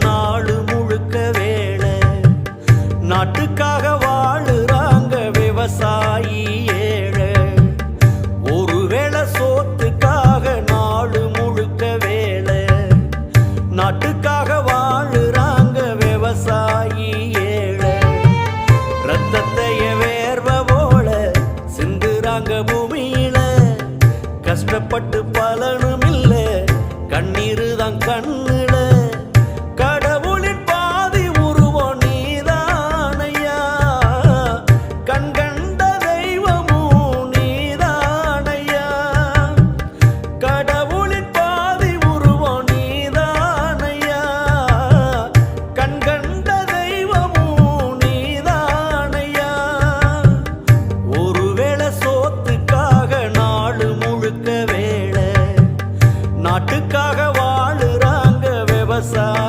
நாடு முழுக்க வேலை, நாட்டுக்காக வாழுறாங்க விவசாயி ஏழை. ஒருவேளை சோத்துக்காக நாடு முழுக்க வேலை, நாட்டுக்காக வாழுறாங்க